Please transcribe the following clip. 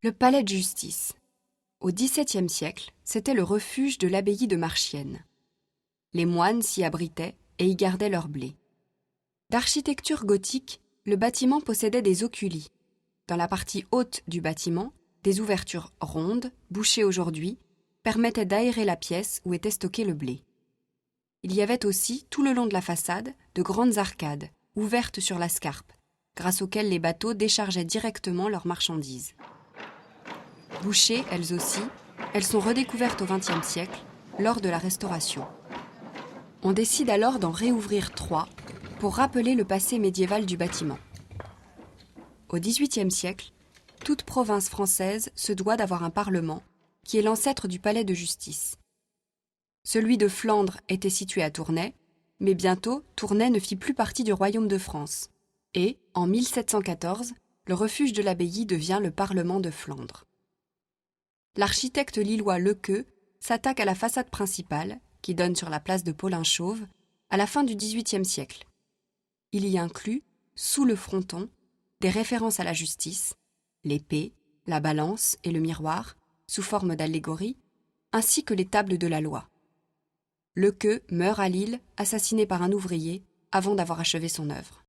Le palais de justice. Au XVIIe siècle, c'était le refuge de l'abbaye de Marchiennes. Les moines s'y abritaient et y gardaient leur blé. D'architecture gothique, le bâtiment possédait des oculis. Dans la partie haute du bâtiment, des ouvertures rondes, bouchées aujourd'hui, permettaient d'aérer la pièce où était stocké le blé. Il y avait aussi, tout le long de la façade, de grandes arcades, ouvertes sur la scarpe, grâce auxquelles les bateaux déchargeaient directement leurs marchandises. Bouchées, elles aussi, elles sont redécouvertes au XXe siècle, lors de la Restauration. On décide alors d'en réouvrir 3 pour rappeler le passé médiéval du bâtiment. Au XVIIIe siècle, toute province française se doit d'avoir un parlement, qui est l'ancêtre du palais de justice. Celui de Flandre était situé à Tournai, mais bientôt Tournai ne fit plus partie du royaume de France. Et, en 1714, le refuge de l'abbaye devient le Parlement de Flandre. L'architecte lillois Lequeux s'attaque à la façade principale, qui donne sur la place de Paulin-Chauve, à la fin du XVIIIe siècle. Il y inclut, sous le fronton, des références à la justice, l'épée, la balance et le miroir, sous forme d'allégorie, ainsi que les tables de la loi. Lequeux meurt à Lille, assassiné par un ouvrier, avant d'avoir achevé son œuvre.